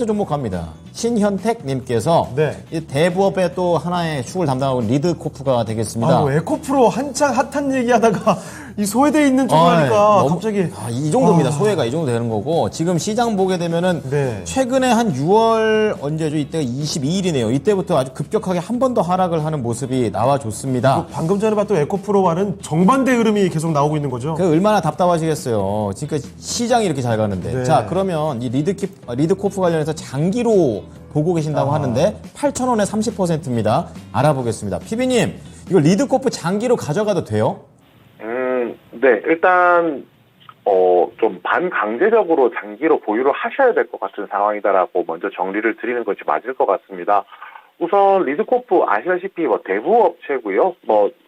종목 갑니다. 신현택님께서 네. 이 대부업의 또 하나의 축을 담당하고 리드코프가 되겠습니다. 에코프로 한창 핫한 얘기하다가 이 소외돼 있는 쪽을 하니까 갑자기 이 정도입니다. 소외가 이 정도 되는 거고 지금 시장 보게 되면은 네. 최근에 한 6월 언제죠? 이때가 22일이네요. 이때부터 아주 급격하게 한 번 더 하락을 하는 모습이 나와줬습니다. 방금 전에 봤던 에코프로와는 정반대 흐름이 계속 나오고 있는 거죠. 그 얼마나 답답하시겠어요. 지금 시장이 이렇게 잘 가는데. 네. 자, 그러면 이 리드코프 관련해서 장기로 보고 계신다고 하는데 8,000원에 30%입니다. 알아보겠습니다. 피비님, 이거 리드코프 장기로 가져가도 돼요? 네, 일단 좀 반강제적으로 장기로 보유를 하셔야 될 것 같은 상황이다라고 먼저 정리를 드리는 것이 맞을 것 같습니다. 우선 리드코프 아시다시피 대부 업체고요.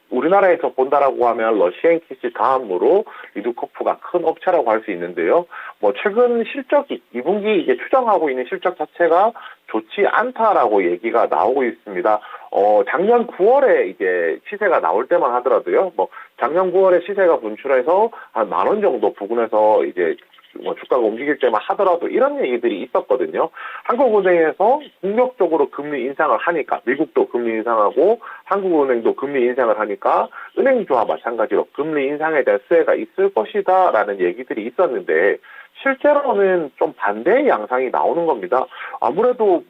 우리나라에서 본다라고 하면 러시앤키시 다음으로 리드코프가 큰 업체라고 할 수 있는데요. 최근 실적이 2분기 이제 추정하고 있는 실적 자체가 좋지 않다라고 얘기가 나오고 있습니다. 작년 9월에 이제 시세가 나올 때만 하더라도요. 작년 9월에 시세가 분출해서 한 10,000원 정도 부근에서 이제 주가가 움직일 때만 하더라도 이런 얘기들이 있었거든요. 한국은행에서 공격적으로 금리 인상을 하니까 미국도 금리 인상하고 한국은행도 금리 인상을 하니까 은행주와 마찬가지로 금리 인상에 대한 수혜가 있을 것이다 라는 얘기들이 있었는데 실제로는 좀 반대의 양상이 나오는 겁니다. 아무래도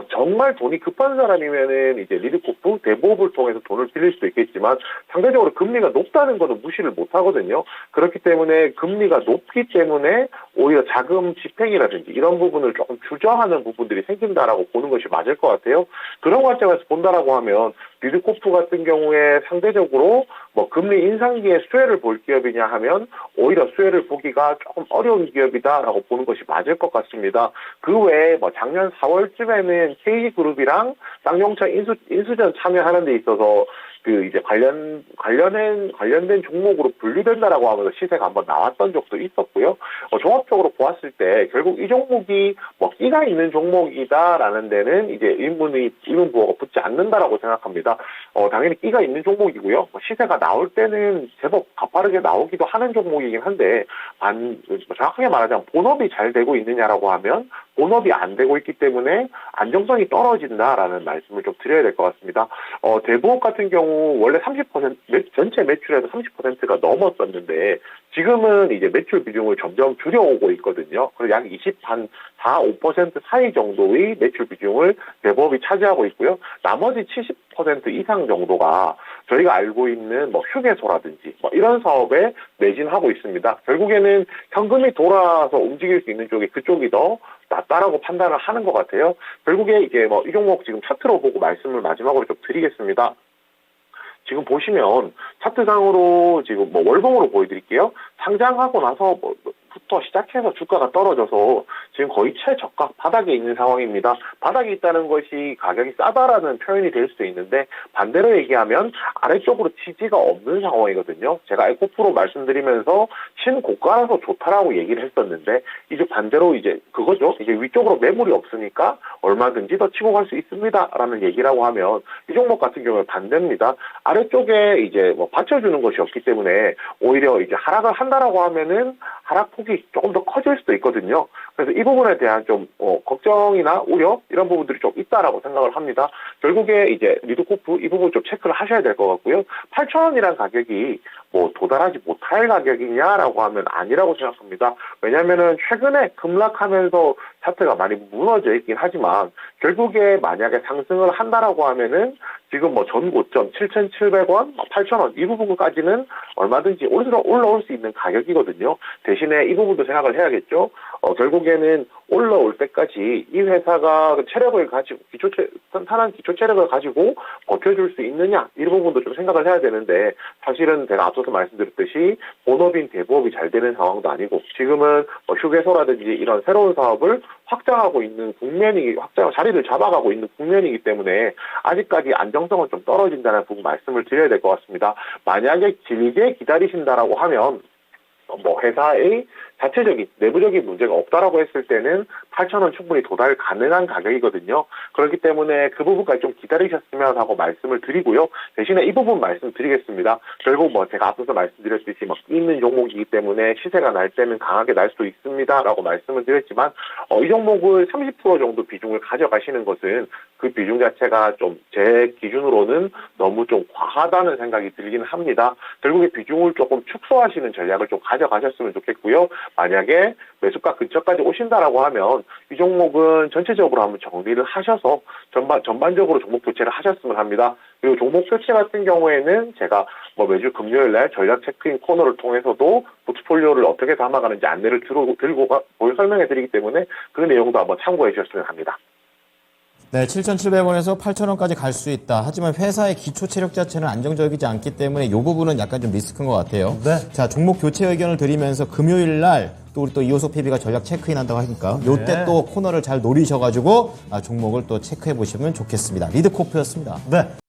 정말 돈이 급한 사람이면은 이제 리드코프 대부업을 통해서 돈을 빌릴 수도 있겠지만 상대적으로 금리가 높다는 거는 무시를 못 하거든요. 그렇기 때문에 금리가 높기 때문에 오히려 자금 집행이라든지 이런 부분을 조금 주저하는 부분들이 생긴다라고 보는 것이 맞을 것 같아요. 그런 관점에서 본다라고 하면 리드코프 같은 경우에 상대적으로 금리 인상기에 수혜를 볼 기업이냐 하면 오히려 수혜를 보기가 조금 어려운 기업이다라고 보는 것이 맞을 것 같습니다. 그 외에 작년 4월쯤에는 KG그룹이랑 쌍용차 인수전 참여하는 데 있어서 이제 관련된 종목으로 분류된다라고 하면서 시세가 한번 나왔던 적도 있었고요. 종합적으로 보았을 때 결국 이 종목이 끼가 있는 종목이다라는 데는 이제 의문부호가 붙지 않는다라고 생각합니다. 당연히 끼가 있는 종목이고요. 시세가 나올 때는 제법 가파르게 나오기도 하는 종목이긴 한데 정확하게 말하자면 본업이 잘 되고 있느냐라고 하면 본업이 안 되고 있기 때문에 안정성이 떨어진다라는 말씀을 좀 드려야 될 것 같습니다. 대부업 같은 경우 원래 30% 전체 매출에서 30%가 넘었었는데 지금은 이제 매출 비중을 점점 줄여오고 있거든요. 그래서 약 4, 5% 사이 정도의 매출 비중을 대부업이 차지하고 있고요. 나머지 70% 이상 정도가 저희가 알고 있는 휴게소라든지 이런 사업에 매진하고 있습니다. 결국에는 현금이 돌아서 움직일 수 있는 쪽이 그쪽이 더 낫다라고 판단을 하는 것 같아요. 결국에 이게 이 종목 지금 차트로 보고 말씀을 마지막으로 좀 드리겠습니다. 지금 보시면 차트상으로 지금 월봉으로 보여드릴게요. 상장하고 나서부터 시작해서 주가가 떨어져서 지금 거의 최저가 바닥에 있는 상황입니다. 바닥에 있다는 것이 가격이 싸다라는 표현이 될 수도 있는데 반대로 얘기하면 아래쪽으로 지지가 없는 상황이거든요. 제가 에코프로 말씀드리면서 신고가라서 좋다라고 얘기를 했었는데 이제 반대로 이제 그거죠. 이제 위쪽으로 매물이 없으니까 얼마든지 더 치고 갈 수 있습니다라는 얘기라고 하면 이 종목 같은 경우는 반대입니다. 아래쪽에 이제 받쳐주는 것이 없기 때문에 오히려 이제 하락을 한다라고 하면은 하락폭이 조금 더 커질 수도 있거든요. 그래서 이 부분에 대한 좀 걱정이나 우려 이런 부분들이 좀 있다라고 생각을 합니다. 결국에 이제 리드코프 이 부분 좀 체크를 하셔야 될 것 같고요. 8,000원이란 가격이 도달하지 못할 가격이냐라고 하면 아니라고 생각합니다. 왜냐하면은 최근에 급락하면서 차트가 많이 무너져 있긴 하지만 결국에 만약에 상승을 한다라고 하면은 지금 전 고점 7,700원, 8,000원 이 부분까지는 얼마든지 올라올 수 있는 가격이거든요. 대신에 이 부분도 생각을 해야겠죠. 결국에는 올라올 때까지 이 회사가 체력을 가지고 탄탄한 기초 체력을 가지고 버텨줄 수 있느냐 이 부분도 좀 생각을 해야 되는데 사실은 제가 앞서서 말씀드렸듯이 본업인 대부업이 잘 되는 상황도 아니고 지금은 휴게소라든지 이런 새로운 사업을 확장하고 있는 자리를 잡아가고 있는 국면이기 때문에 아직까지 안정성은 좀 떨어진다는 부분 말씀을 드려야 될 것 같습니다. 만약에 길게 기다리신다라고 하면 뭐 회사의 자체적인 내부적인 문제가 없다라고 했을 때는 8,000원 충분히 도달 가능한 가격이거든요. 그렇기 때문에 그 부분까지 좀 기다리셨으면 하고 말씀을 드리고요. 대신에 이 부분 말씀드리겠습니다. 결국 뭐 제가 앞서서 말씀드렸듯이 막 있는 종목이기 때문에 시세가 날 때는 강하게 날 수도 있습니다라고 말씀을 드렸지만 이 종목을 30% 정도 비중을 가져가시는 것은 그 비중 자체가 좀 제 기준으로는 너무 좀 과하다는 생각이 들기는 합니다. 결국에 비중을 조금 축소하시는 전략을 좀 가져가셨으면 좋겠고요. 만약에 매수가 근처까지 오신다라고 하면 이 종목은 전체적으로 한번 정리를 하셔서 전반적으로 종목 교체를 하셨으면 합니다. 그리고 종목 교체 같은 경우에는 제가 뭐 매주 금요일 날 전략 체크인 코너를 통해서도 포트폴리오를 어떻게 담아가는지 안내를 들고 설명해 드리기 때문에 그 내용도 한번 참고해 주셨으면 합니다. 네, 7,700원에서 8,000원까지 갈 수 있다. 하지만 회사의 기초 체력 자체는 안정적이지 않기 때문에 이 부분은 약간 좀 리스크인 것 같아요. 네. 자, 종목 교체 의견을 드리면서 금요일 날 또 우리 또 이호석 PB가 전략 체크인 한다고 하니까 요때 또 코너를 잘 노리셔가지고 종목을 또 체크해 보시면 좋겠습니다. 리드코프였습니다. 네.